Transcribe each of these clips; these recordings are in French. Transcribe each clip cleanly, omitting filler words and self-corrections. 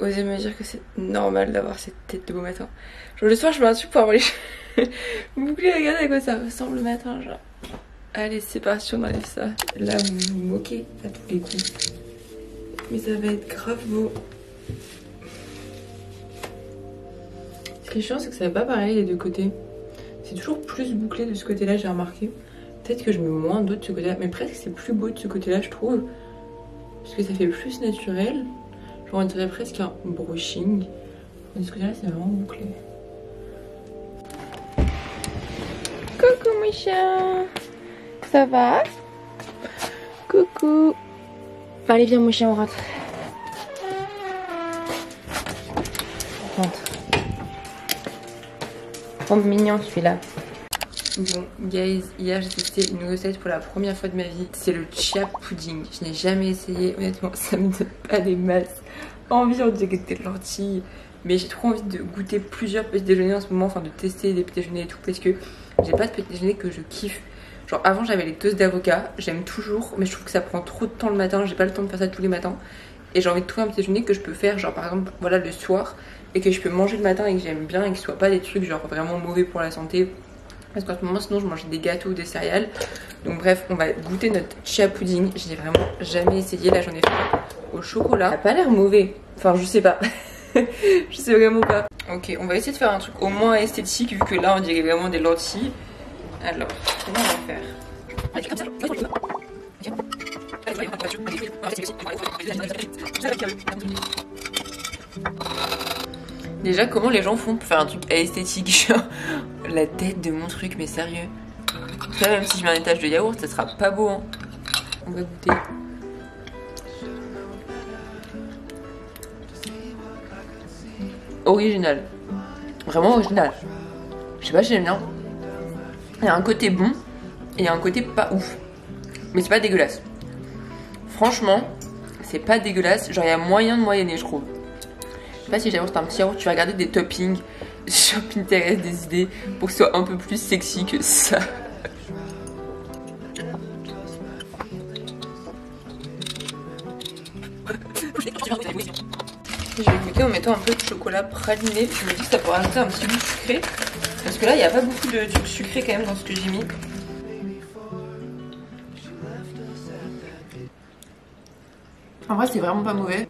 osez me dire que c'est normal d'avoir cette tête de beau matin. Genre le soir je mets un truc pour avoir les cheveux bouclés, regardez à quoi ça ressemble le matin genre. Allez c'est parti, on enlève ça. Là vous vous moquez à tous les coups. Mais ça va être grave beau. Ce qui est chiant c'est que ça va pas pareil les deux côtés. C'est toujours plus bouclé de ce côté là j'ai remarqué. Peut-être que je mets moins d'eau de ce côté là. Mais presque c'est plus beau de ce côté là je trouve. Parce que ça fait plus naturel. Genre on dirait presque un brushing. De ce côté là c'est vraiment bouclé. Coucou mon chien. Ça va? Coucou. Allez viens mon chien on rentre. On rentre. Oh mignon celui-là. Bon guys, hier j'ai testé une recette pour la première fois de ma vie. C'est le chia pudding. Je n'ai jamais essayé, honnêtement ça me donne pas des masses envie, on dirait que des lentilles. Mais j'ai trop envie de goûter plusieurs petits déjeuners en ce moment, enfin de tester des petits déjeuners et tout, parce que j'ai pas de petit déjeuner que je kiffe. Genre avant j'avais les toasts d'avocat, j'aime toujours, mais je trouve que ça prend trop de temps le matin, j'ai pas le temps de faire ça tous les matins. Et j'ai envie de trouver un petit déjeuner que je peux faire, genre par exemple voilà le soir, et que je peux manger le matin et que j'aime bien, et que ce soit pas des trucs genre vraiment mauvais pour la santé. Parce qu'en ce moment sinon je mangeais des gâteaux ou des céréales. Donc bref, on va goûter notre chia pudding. Je l'ai vraiment jamais essayé, là j'en ai fait au chocolat. Ça a pas l'air mauvais, enfin je sais pas. Je sais vraiment pas. Ok, on va essayer de faire un truc au moins esthétique vu que là on dirait vraiment des lentilles. Alors, comment on va faire? Déjà, comment les gens font pour faire un truc esthétique? Genre, la tête de mon truc, mais sérieux. Ça, même si je mets un étage de yaourt, ça sera pas beau. Hein. On va goûter. Original. Vraiment original. Je sais pas si j'aime bien. Il y a un côté bon et il y a un côté pas ouf. Mais c'est pas dégueulasse. Franchement, c'est pas dégueulasse. Genre il y a moyen de moyenner je trouve. Je sais pas si j'avoue un petit yaourt, tu vas regarder des toppings sur Pinterest, des idées pour que ce soit un peu plus sexy que ça. Je vais goûter en mettant un peu de chocolat praliné. Je me dis que ça pourrait ajouter un petit goût sucré. Parce que là, il n'y a pas beaucoup de trucs sucrés quand même dans ce que j'ai mis. En vrai, c'est vraiment pas mauvais.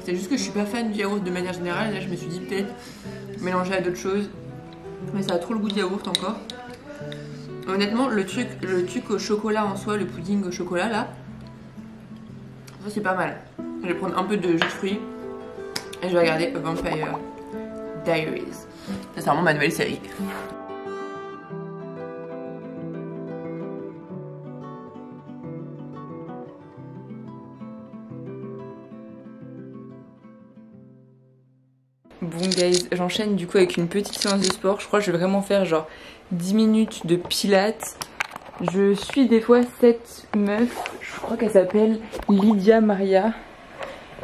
C'est juste que je suis pas fan du yaourt de manière générale. Là, je me suis dit peut-être mélanger à d'autres choses. Mais ça a trop le goût de yaourt encore. Honnêtement, le truc au chocolat en soi, le pudding au chocolat là, ça c'est pas mal. Je vais prendre un peu de jus de fruits et je vais regarder Vampire Diaries. Ça c'est vraiment ma nouvelle série. Bon guys, j'enchaîne du coup avec une petite séance de sport. Je crois que je vais vraiment faire genre 10 minutes de pilates. Je suis des fois cette meuf, je crois qu'elle s'appelle Lydia Maria.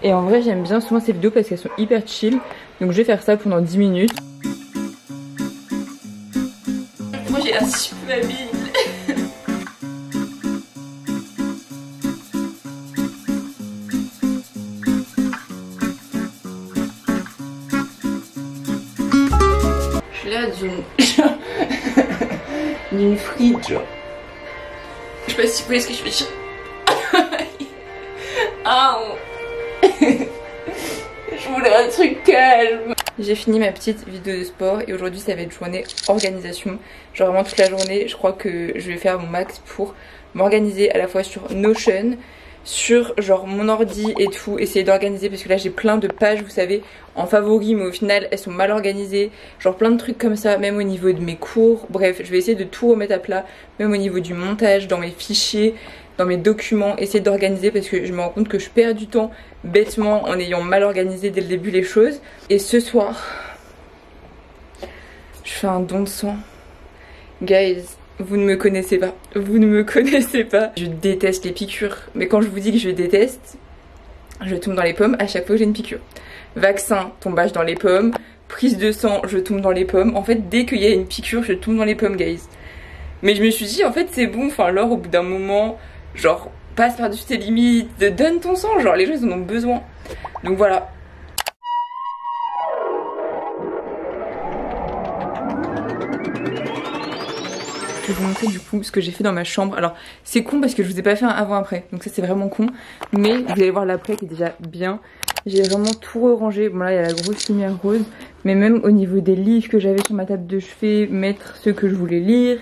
Et en vrai j'aime bien souvent ces vidéos parce qu'elles sont hyper chill. Donc je vais faire ça pendant 10 minutes. Moi j'ai l'air super habile. Je suis là d'une frite genre. Je sais pas si vous voyez ce que je fais. Ah je voulais un truc calme. J'ai fini ma petite vidéo de sport et aujourd'hui ça va être journée organisation. Genre vraiment toute la journée je crois que je vais faire mon max pour m'organiser à la fois sur Notion, sur genre mon ordi et tout, essayer d'organiser parce que là j'ai plein de pages vous savez en favoris mais au final elles sont mal organisées, genre plein de trucs comme ça, même au niveau de mes cours. Bref je vais essayer de tout remettre à plat, même au niveau du montage, dans mes fichiers, dans mes documents, essayer d'organiser parce que je me rends compte que je perds du temps bêtement en ayant mal organisé dès le début les choses. Et ce soir je fais un don de sang. Guys, vous ne me connaissez pas, vous ne me connaissez pas. Je déteste les piqûres, mais quand je vous dis que je déteste, je tombe dans les pommes à chaque fois que j'ai une piqûre. Vaccin, tombage dans les pommes. Prise de sang, je tombe dans les pommes. En fait dès qu'il y a une piqûre je tombe dans les pommes guys. Mais je me suis dit en fait c'est bon, enfin alors au bout d'un moment genre passe par-dessus tes limites, donne ton sang, genre les gens ils en ont besoin. Donc voilà. Je vais vous montrer du coup ce que j'ai fait dans ma chambre. Alors c'est con parce que je vous ai pas fait un avant-après, donc ça c'est vraiment con. Mais vous allez voir l'après qui est déjà bien. J'ai vraiment tout rangé. Bon là il y a la grosse lumière rose, mais même au niveau des livres que j'avais sur ma table de chevet, mettre ceux que je voulais lire.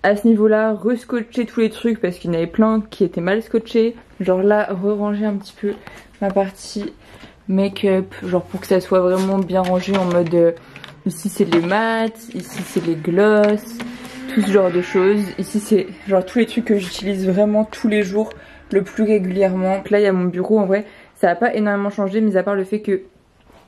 À ce niveau-là, rescotcher tous les trucs parce qu'il y en avait plein qui étaient mal scotchés. Genre là, re-ranger un petit peu ma partie make-up, genre pour que ça soit vraiment bien rangé en mode ici c'est les mats, ici c'est les gloss, tout ce genre de choses. Ici c'est genre tous les trucs que j'utilise vraiment tous les jours, le plus régulièrement. Donc là il y a mon bureau, en vrai ça n'a pas énormément changé, mis à part le fait que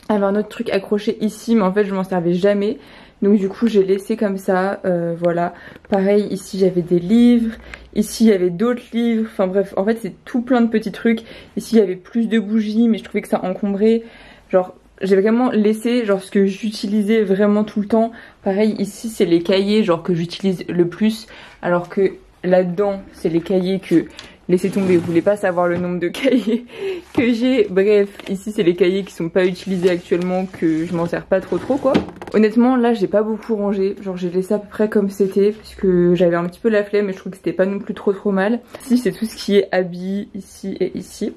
il y avait un autre truc accroché ici, mais en fait je m'en servais jamais. Donc du coup j'ai laissé comme ça, voilà. Pareil ici j'avais des livres, ici il y avait d'autres livres, enfin bref en fait c'est tout plein de petits trucs. Ici il y avait plus de bougies mais je trouvais que ça encombrait. Genre j'ai vraiment laissé genre ce que j'utilisais vraiment tout le temps. Pareil ici c'est les cahiers genre que j'utilise le plus, alors que là-dedans c'est les cahiers que... Laissez tomber, vous voulez pas savoir le nombre de cahiers que j'ai. Bref, ici c'est les cahiers qui sont pas utilisés actuellement, que je m'en sers pas trop quoi. Honnêtement là j'ai pas beaucoup rangé, genre j'ai laissé à peu près comme c'était parce que j'avais un petit peu la flemme et je trouve que c'était pas non plus trop mal. Ici c'est tout ce qui est habits, ici et ici.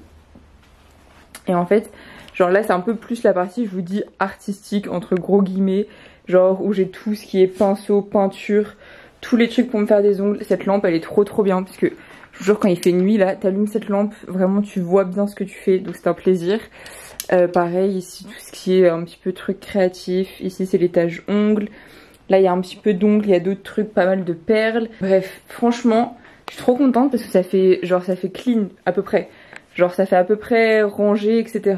Et en fait genre là c'est un peu plus la partie je vous dis artistique entre gros guillemets, genre où j'ai tout ce qui est pinceau, peinture, tous les trucs pour me faire des ongles. Cette lampe elle est trop bien parce que je vous jure quand il fait nuit là, t'allumes cette lampe, vraiment tu vois bien ce que tu fais, donc c'est un plaisir. Pareil ici tout ce qui est un petit peu truc créatif, ici c'est l'étage ongles, là il y a un petit peu d'ongles, il y a d'autres trucs, pas mal de perles. Bref franchement je suis trop contente parce que ça fait genre ça fait clean à peu près, genre ça fait à peu près rangé etc.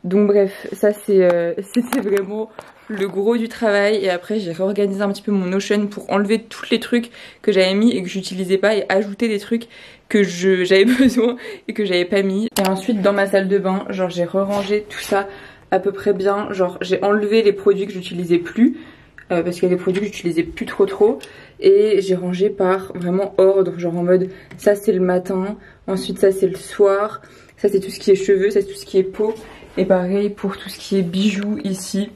Donc bref ça c'était vraiment le gros du travail. Et après j'ai réorganisé un petit peu mon Notion pour enlever tous les trucs que j'avais mis et que j'utilisais pas et ajouter des trucs que j'avais besoin et que j'avais pas mis. Et ensuite dans ma salle de bain genre j'ai rangé tout ça à peu près bien, genre j'ai enlevé les produits que j'utilisais plus parce qu'il y a des produits que j'utilisais plus trop et j'ai rangé par vraiment ordre, genre en mode ça c'est le matin, ensuite ça c'est le soir, ça c'est tout ce qui est cheveux, ça c'est tout ce qui est peau. Et pareil pour tout ce qui est bijoux ici.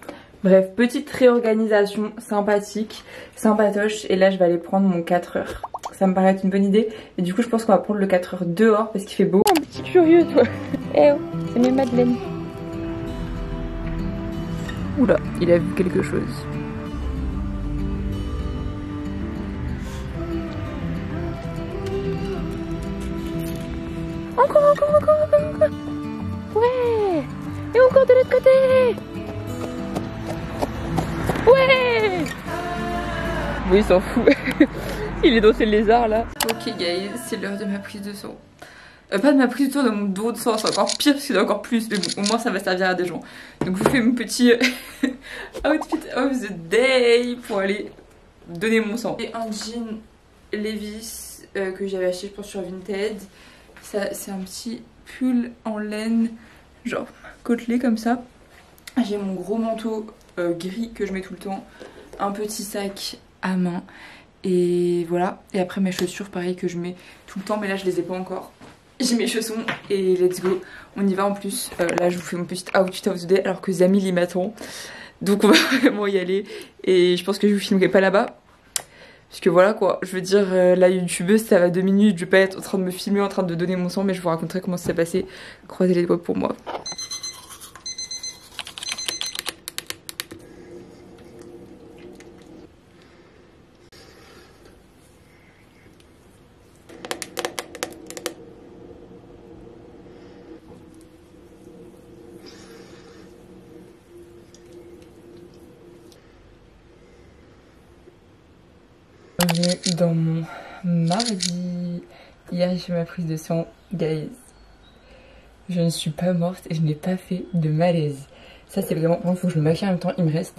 Bref, petite réorganisation sympathique, sympatoche. Et là je vais aller prendre mon 4 heures. Ça me paraît être une bonne idée. Et du coup je pense qu'on va prendre le 4 heures dehors parce qu'il fait beau. Un petit curieux toi. Eh oh, c'est mes Madeleine. Oula, il a vu quelque chose. Encore. Ouais. Et encore de l'autre côté. Ouais. Oui, il s'en fout. Il est dans ses lézards là. Ok guys, c'est l'heure de ma prise de sang. Pas de ma prise de sang, de mon don de sang, c'est encore pire parce qu'il y en a encore plus. Mais bon, au moins ça va servir à des gens. Donc je vous fais mon petit outfit of the day pour aller donner mon sang. Et un jean Levi's que j'avais acheté je pense sur Vinted. Ça c'est un petit pull en laine, genre côtelé comme ça. J'ai mon gros manteau gris que je mets tout le temps, un petit sac à main et voilà. Et après mes chaussures pareil que je mets tout le temps mais là je les ai pas encore. J'ai mes chaussons et let's go, on y va. En plus là je vous fais mon petit outfit of the day alors que Zamil il m'attend, donc on va vraiment y aller. Et je pense que je vous filmerai pas là-bas parce que voilà quoi, je veux dire la youtubeuse ça va 2 minutes, je vais pas être en train de me filmer en train de donner mon sang, mais je vous raconterai comment ça s'est passé. Croisez les doigts pour moi. Bienvenue dans mon mardi. Hier j'ai fait ma prise de sang, guys. Je ne suis pas morte et je n'ai pas fait de malaise. Ça c'est vraiment... Bon, il faut que je me maquille en même temps, il me reste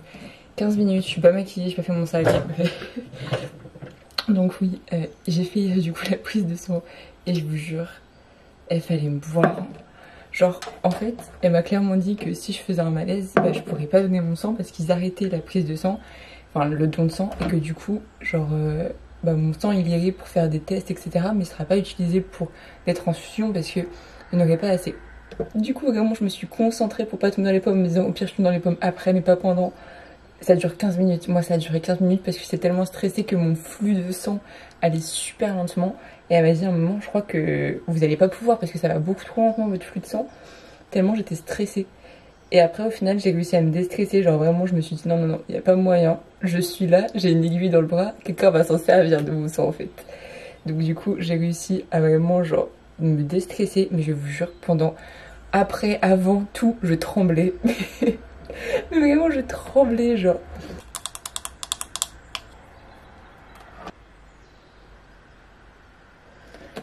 15 minutes, je suis pas maquillée, j'ai pas fait mon sac. Donc oui, j'ai fait du coup la prise de sang et je vous jure, elle fallait me voir. Genre en fait, elle m'a clairement dit que si je faisais un malaise, bah, je pourrais pas donner mon sang parce qu'ils arrêtaient la prise de sang, enfin le don de sang, et que du coup genre mon sang il irait pour faire des tests, etc. Mais il sera pas utilisé pour des transfusions parce que il n'y en aurait pas assez. Du coup, vraiment, je me suis concentrée pour pas tomber dans les pommes, en me disant au pire, je tombe dans les pommes après, mais pas pendant. Ça dure 15 minutes. Moi, ça a duré 15 minutes parce que j'étais tellement stressée que mon flux de sang allait super lentement. Et elle m'a dit à un moment, je crois que vous allez pas pouvoir parce que ça va beaucoup trop lentement votre flux de sang. Tellement j'étais stressée. Et après, au final, j'ai réussi à me déstresser. Genre vraiment, je me suis dit non, non, non, il n'y a pas moyen. Je suis là, j'ai une aiguille dans le bras. Quelqu'un va s'en servir de mon sang en fait. Donc du coup, j'ai réussi à vraiment genre me déstresser. Mais je vous jure, pendant, après, avant, tout, je tremblais. Mais vraiment, je tremblais genre.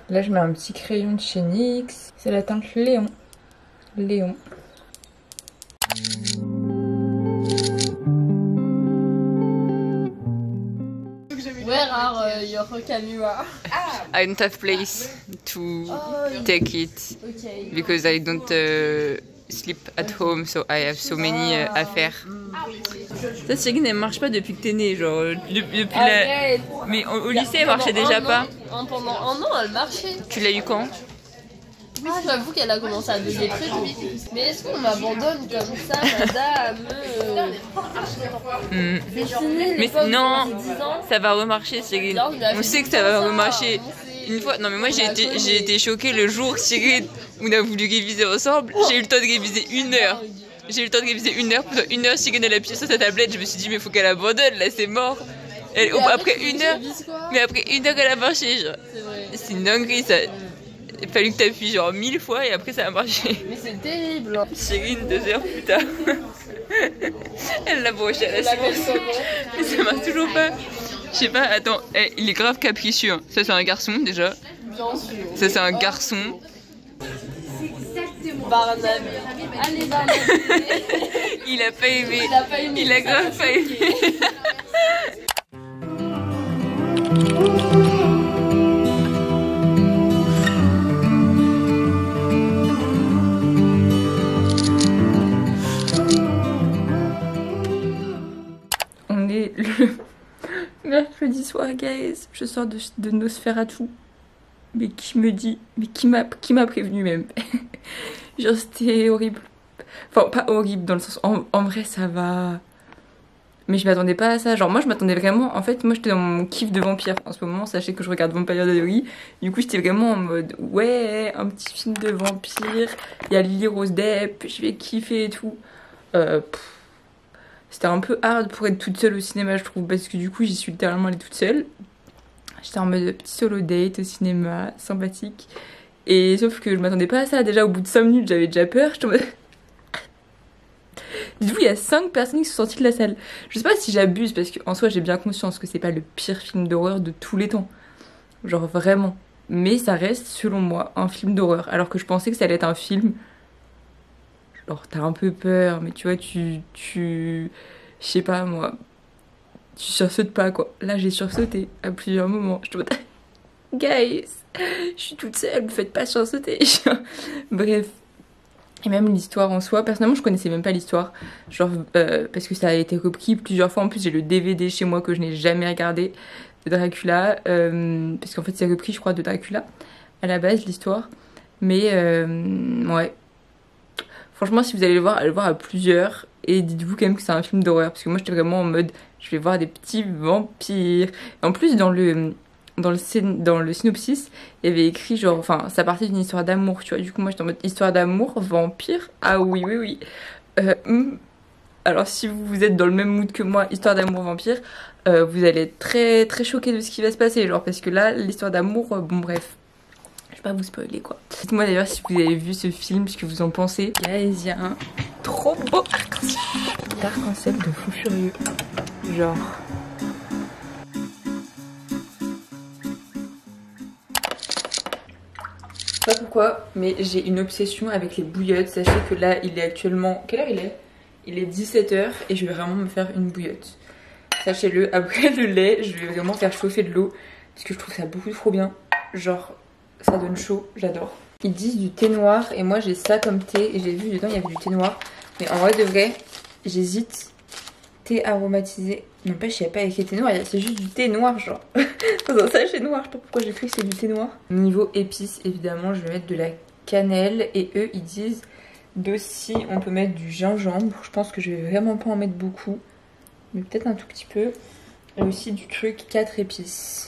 Là, je mets un petit crayon de chez NYX. C'est la teinte Léon. Léon. Where are your camera? I don't have place to take it because I don't sleep at home, so I have so many affaires. Ça, Cyrine, elle marche pas depuis que t'es née, genre depuis la... Mais au lycée, elle marchait déjà pas. Pendant un an, elle marchait. Tu l'as eu quand? J'avoue qu'elle a commencé à devenir très tôt. Mais est-ce qu'on m'abandonne comme ça, madame? C'est fini, mais non, ça va remarcher, Cyrine. On sait que ça va remarcher. Une fois, non mais moi j'ai été choquée le jour, Cyrine, où on a voulu réviser ensemble. J'ai eu le temps de réviser 1 heure. J'ai eu le temps de réviser 1 heure. Pendant 1 heure, Cyrine elle a appuyé sur sa tablette. Je me suis dit mais faut qu'elle abandonne, là c'est mort. Elle, après 1 heure, mais après 1 heure elle a marché. C'est une dinguerie ça. Il a fallu que t'appuies genre 1000 fois et après ça a marché. Mais c'est terrible. Cyrine 2 heures plus tard. Elle l'a broché à la séance. Mais ça marche toujours pas. Je sais pas, attends, il est grave capricieux. Ça c'est un garçon déjà. Bien sûr. Ça c'est un garçon. Barnabé. Allez Barnabé. Il a pas aimé. Il a pas aimé. Il a grave pas aimé. On est le mercredi soir, guys. Je sors de Nosferatu. Mais qui me dit, mais qui m'a prévenu même. Genre c'était horrible. Enfin pas horrible dans le sens, en vrai ça va. Mais je m'attendais pas à ça. Genre moi je m'attendais vraiment, en fait moi j'étais dans mon kiff de vampire en ce moment. Sachez que je regarde Vampire Diaries. Du coup j'étais vraiment en mode ouais, un petit film de vampire. Il y a Lily Rose Depp, je vais kiffer et tout. C'était un peu hard pour être toute seule au cinéma je trouve. Parce que du coup j'y suis littéralement allée toute seule. J'étais en mode petit solo date au cinéma, sympathique. Et sauf que je m'attendais pas à ça. Déjà au bout de 5 minutes j'avais déjà peur. J'étais en mode... Dites-vous, il y a 5 personnes qui sont sorties de la salle. Je sais pas si j'abuse parce qu'en soi j'ai bien conscience que c'est pas le pire film d'horreur de tous les temps. Genre vraiment. Mais ça reste selon moi un film d'horreur. Alors que je pensais que ça allait être un film... Genre t'as un peu peur mais tu vois je sais pas moi... Tu sursautes pas quoi. Là j'ai sursauté à plusieurs moments. Je te dis, guys, je suis toute seule, vous faites pas sursauter. Bref. Et même l'histoire en soi, personnellement je connaissais même pas l'histoire. Genre parce que ça a été repris plusieurs fois. En plus j'ai le DVD chez moi que je n'ai jamais regardé de Dracula. Parce qu'en fait c'est repris je crois de Dracula à la base l'histoire. Mais ouais. Franchement si vous allez le voir, allez le voir à plusieurs. Et dites-vous quand même que c'est un film d'horreur. Parce que moi j'étais vraiment en mode... Je vais voir des petits vampires. En plus, dans le synopsis, il y avait écrit genre... Enfin, ça partait d'une histoire d'amour, tu vois. Du coup, moi, j'étais en mode histoire d'amour, vampire. Ah oui, oui, oui. Alors, si vous êtes dans le même mood que moi, histoire d'amour, vampire, vous allez être très, très choqués de ce qui va se passer. Genre, parce que là, l'histoire d'amour, bon, bref. Je vais pas vous spoiler, quoi. Dites-moi d'ailleurs si vous avez vu ce film, ce que vous en pensez. Guys, il y a un trop beau arc-en-ciel de fou furieux. Genre... Je sais pas pourquoi, mais j'ai une obsession avec les bouillottes. Sachez que là, il est actuellement... Quelle heure il est? Il est 17h et je vais vraiment me faire une bouillotte. Sachez-le, après le lait, je vais vraiment faire chauffer de l'eau. Parce que je trouve ça beaucoup trop bien. Genre, ça donne chaud, j'adore. Ils disent du thé noir et moi j'ai ça comme thé. Et j'ai vu dedans, il y avait du thé noir. Mais en vrai de vrai, j'hésite... thé aromatisé. N'empêche, il n'y a pas écrit thé noir, c'est juste du thé noir, genre. Dans un sachet noir, je sais pas pourquoi j'ai cru que c'est du thé noir. Niveau épices, évidemment, je vais mettre de la cannelle. Et eux, ils disent d'aussi, on peut mettre du gingembre. Je pense que je vais vraiment pas en mettre beaucoup, mais peut-être un tout petit peu. Et aussi du truc 4 épices.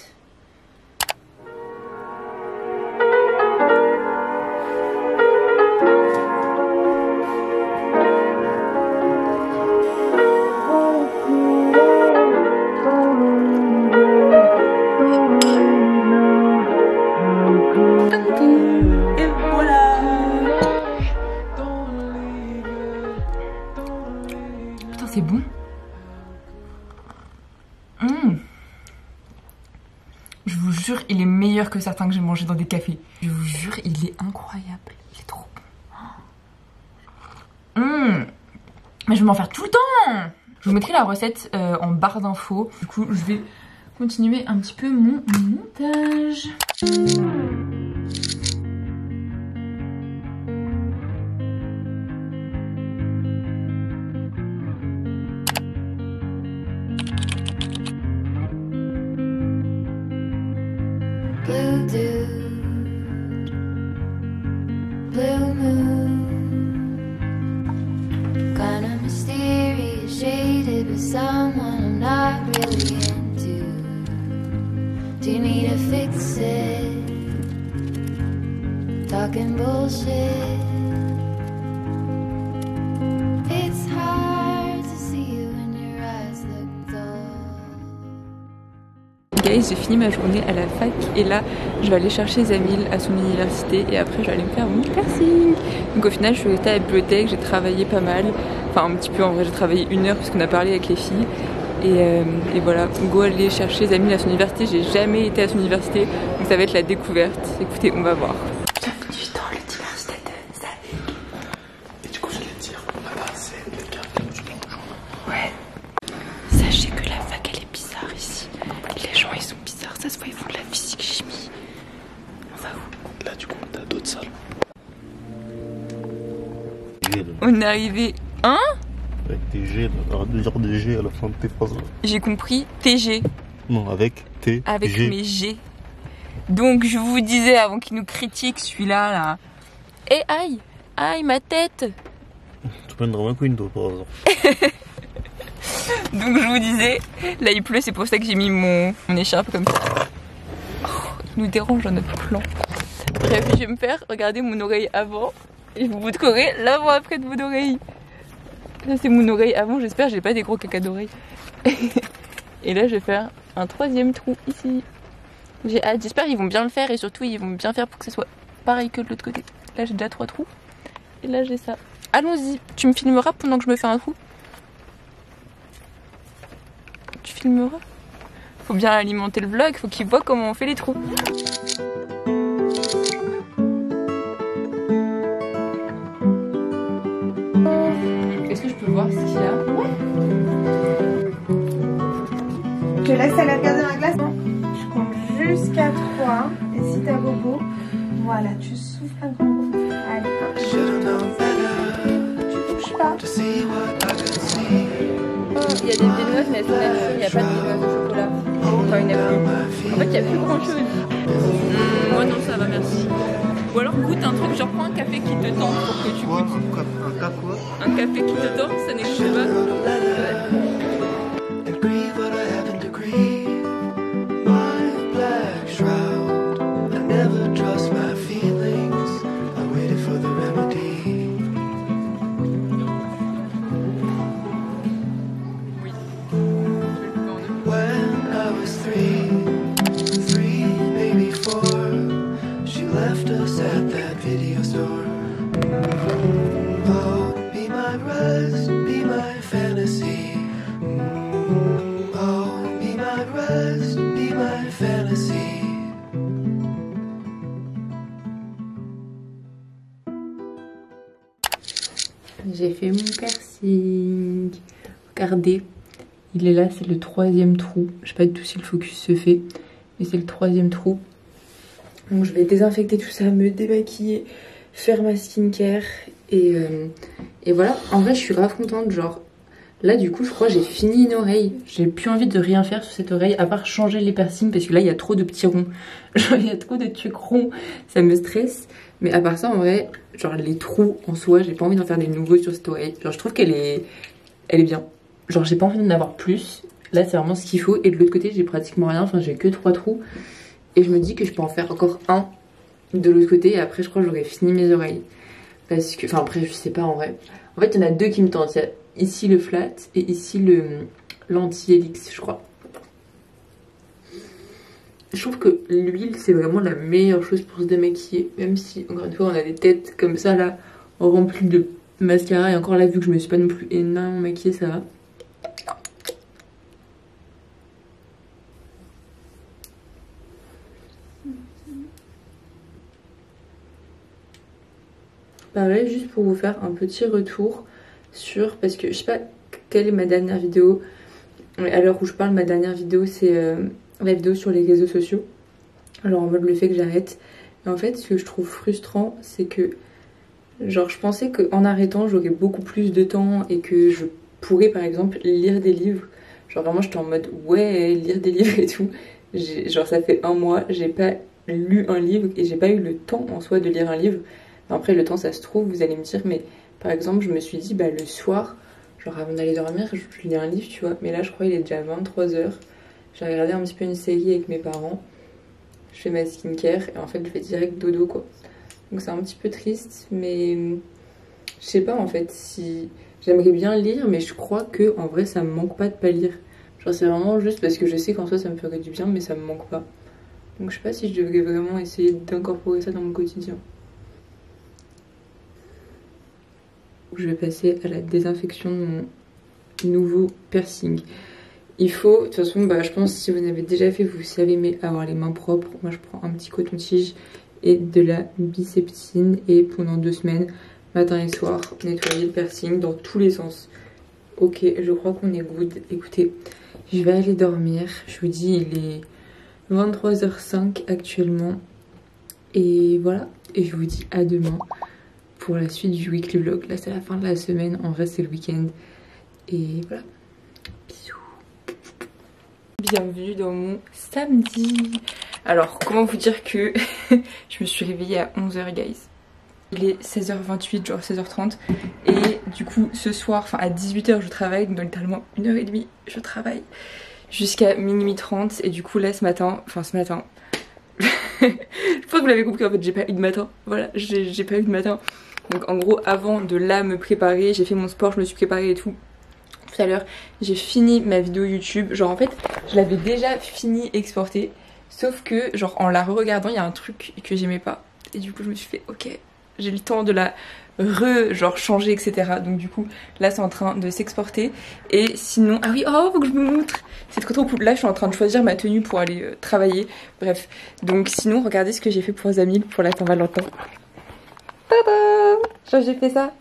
C'est bon. Je vous jure, il est meilleur que certains que j'ai mangé dans des cafés. Je vous jure, il est incroyable. Il est trop bon. Mais je vais m'en faire tout le temps. Je vous mettrai la recette en barre d'infos. Du coup, je vais continuer un petit peu mon montage. Blue dude, blue moon, kinda mysterious, shaded with someone I'm not really into. Do you need to fix it? Talking bullshit. It's hard to see you when your eyes look dull. Guys, j'ai fini ma journée à la fac et là je vais aller chercher Zamil à son université et après je vais aller me faire mon piercing. Donc au final je suis restée à la bibliothèque, j'ai travaillé pas mal, enfin un petit peu en vrai, j'ai travaillé 1 heure parce qu'on a parlé avec les filles et voilà, go aller chercher Zamil à son université. J'ai jamais été à son université donc ça va être la découverte. Écoutez, on va voir. Bienvenue dans l'université de Zamil. Et du coup je vais dire, là-bas c'est quelqu'un qui nous rejoint. Ouais. Sachez que la fac elle est bizarre ici. Les gens ils sont bizarres, ça se voit, ils font de la physique chimie. On va où? Là du coup t'as d'autres salles. On est arrivé. Hein? Avec tes G, arrête de dire des G à la fin de tes phrases là. J'ai compris TG. Non, avec tes Avec G. mes G. Donc je vous disais avant qu'il nous critique celui-là là. Eh aïe! Aïe ma tête! Tu peux une drama queen toi par hasard. Donc je vous disais, là il pleut, c'est pour ça que j'ai mis mon écharpe comme ça. Oh, il nous dérange dans notre plan. Bref, je vais me faire regarder mon oreille avant et vous verrez l'avant après de mon oreille. Là c'est mon oreille avant, j'espère que j'ai pas des gros caca d'oreille. Et là je vais faire un 3e trou ici. J'ai hâte, j'espère qu'ils vont bien le faire et surtout ils vont bien faire pour que ce soit pareil que de l'autre côté. Là j'ai déjà 3 trous et là j'ai ça. Allons-y, tu me filmeras pendant que je me fais un trou? Tu filmeras? Faut bien alimenter le vlog, faut qu'ils voient comment on fait les trous. Est-ce que je peux voir ce qu'il y a? Ouais. Je te laisse aller regarder dans la glace. Je compte jusqu'à 3. Et si t'as bobo, voilà, tu souffles un grand coup. Allez, hop. Tu touches pas. Il y a des viennoises, mais elles sont naturelles, il n'y a pas de viennoises de chocolat. Enfin, une appli. En fait, il n'y a plus grand chose. Moi, non, ça va, merci. Ou alors, goûte un truc, genre prends un café qui te tente pour que tu goûtes. Un café qui te tente, ça n'existe pas. J'ai fait mon piercing. Regardez, il est là, c'est le 3e trou. Je sais pas du tout si le focus se fait, mais c'est le 3e trou. Donc je vais désinfecter tout ça, me démaquiller, faire ma skincare et voilà. En vrai je suis grave contente, genre Là du coup je crois que j'ai fini une oreille. J'ai plus envie de rien faire sur cette oreille à part changer les piercings parce que là il y a trop de petits ronds. Genre il y a trop de trucs ronds, ça me stresse. Mais à part ça en vrai, genre les trous en soi, j'ai pas envie d'en faire des nouveaux sur cette oreille. Genre je trouve qu'elle est bien. Genre j'ai pas envie d'en avoir plus. Là c'est vraiment ce qu'il faut. Et de l'autre côté j'ai pratiquement rien, enfin j'ai que 3 trous. Et je me dis que je peux en faire encore un de l'autre côté et après je crois que j'aurais fini mes oreilles. Parce que, enfin après je sais pas en vrai. En fait il y en a deux qui me tentent. Il y a ici le flat et ici l'anti-helix je crois. Je trouve que l'huile c'est vraiment la meilleure chose pour se démaquiller. Même si encore une fois on a des têtes comme ça là remplies de mascara. Et encore là vu que je me suis pas non plus énormément maquillée ça va. Pareil juste pour vous faire un petit retour sur, parce que je sais pas quelle est ma dernière vidéo, à l'heure où je parle ma dernière vidéo c'est la vidéo sur les réseaux sociaux, alors en mode le fait que j'arrête. Et en fait ce que je trouve frustrant c'est que genre je pensais qu'en arrêtant j'aurais beaucoup plus de temps et que je pourrais par exemple lire des livres, genre vraiment j'étais en mode ouais lire des livres et tout, genre ça fait 1 mois j'ai pas lu un livre et j'ai pas eu le temps en soi de lire un livre. Après le temps ça se trouve vous allez me dire mais par exemple je me suis dit bah le soir genre avant d'aller dormir je lis un livre tu vois, mais là je crois il est déjà 23 h. J'ai regardé un petit peu une série avec mes parents, je fais ma skincare et en fait je fais direct dodo quoi. Donc c'est un petit peu triste mais je sais pas en fait si j'aimerais bien lire mais je crois que en vrai ça me manque pas de pas lire. Genre c'est vraiment juste parce que je sais qu'en soi ça me ferait du bien mais ça me manque pas. Donc je sais pas si je devrais vraiment essayer d'incorporer ça dans mon quotidien. Je vais passer à la désinfection de mon nouveau piercing. Il faut, de toute façon, bah, je pense si vous n'avez déjà fait, vous savez, mais avoir les mains propres. Moi, je prends un petit coton-tige et de la biseptine et pendant 2 semaines, matin et soir, nettoyer le piercing dans tous les sens. Ok, je crois qu'on est good. Écoutez, je vais aller dormir. Je vous dis, il est 23h05 actuellement. Et voilà, et je vous dis à demain pour la suite du weekly vlog. Là c'est la fin de la semaine, en vrai c'est le week-end. Et voilà, bisous. Bienvenue dans mon samedi. Alors comment vous dire que je me suis réveillée à 11 h guys. Il est 16h28, genre 16h30. Et du coup ce soir, enfin à 18 h je travaille, donc dans littéralement 1h30 je travaille jusqu'à minuit 30. Et du coup là ce matin, je pense que vous l'avez compris en fait, j'ai pas eu de matin. Voilà, j'ai pas eu de matin. Donc en gros avant de là me préparer, j'ai fait mon sport, je me suis préparée et tout. Tout à l'heure j'ai fini ma vidéo YouTube. Genre en fait je l'avais déjà fini exportée. Sauf que genre en la re-regardant il y a un truc que j'aimais pas. Et du coup je me suis fait ok, j'ai le temps de la genre changer etc. Donc du coup là c'est en train de s'exporter. Et sinon, ah oui, oh faut que je me montre. C'est trop cool. Là je suis en train de choisir ma tenue pour aller travailler. Bref, donc sinon regardez ce que j'ai fait pour Zamil pour la Saint-Valentin. Tada! Genre j'ai fait ça.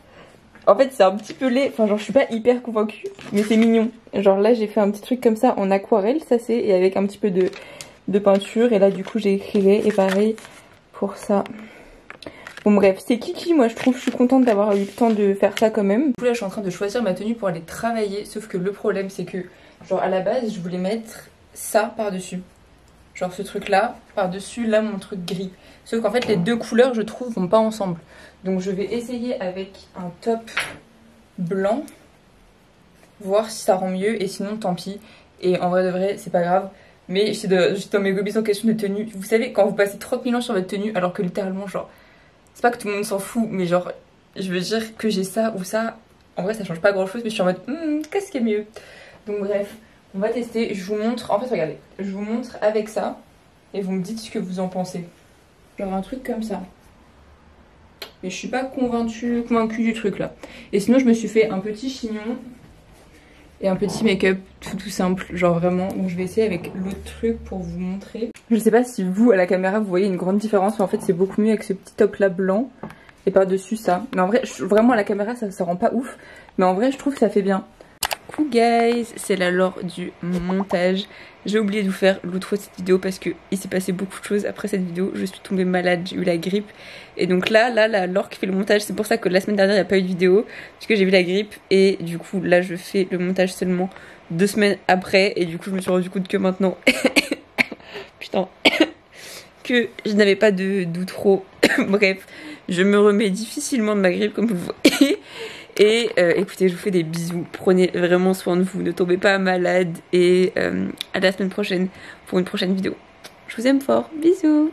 En fait c'est un petit peu laid, enfin genre je suis pas hyper convaincue, mais c'est mignon. Genre là j'ai fait un petit truc comme ça en aquarelle, ça c'est, et avec un petit peu de peinture. Et là du coup j'ai écrit et pareil pour ça. Bon bref, c'est kiki, moi je trouve, je suis contente d'avoir eu le temps de faire ça quand même. Du coup là je suis en train de choisir ma tenue pour aller travailler, sauf que le problème c'est que genre à la base je voulais mettre ça par dessus. Genre ce truc là, par dessus là mon truc gris. Sauf qu'en fait les deux couleurs je trouve vont pas ensemble. Donc je vais essayer avec un top blanc, voir si ça rend mieux et sinon tant pis. Et en vrai de vrai c'est pas grave. Mais j'étais dans mes gobies en question de tenue. Vous savez quand vous passez 30 000 ans sur votre tenue alors que littéralement genre... C'est pas que tout le monde s'en fout mais genre je veux dire que j'ai ça ou ça. En vrai ça change pas grand chose mais je suis en mode qu'est-ce qui est mieux. Donc bref, on va tester. Je vous montre, en fait regardez, je vous montre avec ça et vous me dites ce que vous en pensez. Genre un truc comme ça. Mais je suis pas convaincue du truc là. Et sinon je me suis fait un petit chignon et un petit make-up tout simple, genre vraiment. Donc je vais essayer avec l'autre truc pour vous montrer. Je sais pas si vous à la caméra vous voyez une grande différence, mais en fait c'est beaucoup mieux avec ce petit top là blanc et par dessus ça. Mais en vrai vraiment à la caméra ça rend pas ouf, mais en vrai je trouve que ça fait bien. Coucou guys, c'est la Laure du montage. J'ai oublié de vous faire l'outro de cette vidéo parce que il s'est passé beaucoup de choses après cette vidéo. Je suis tombée malade, j'ai eu la grippe. Et donc là, la Laure qui fait le montage, c'est pour ça que la semaine dernière il n'y a pas eu de vidéo. Parce que j'ai eu la grippe et du coup là je fais le montage seulement 2 semaines après. Et du coup je me suis rendu compte que maintenant, putain, que je n'avais pas d'outro. Bref, je me remets difficilement de ma grippe comme vous le voyez. Et écoutez, je vous fais des bisous, prenez vraiment soin de vous, ne tombez pas malade et à la semaine prochaine pour une prochaine vidéo. Je vous aime fort, bisous.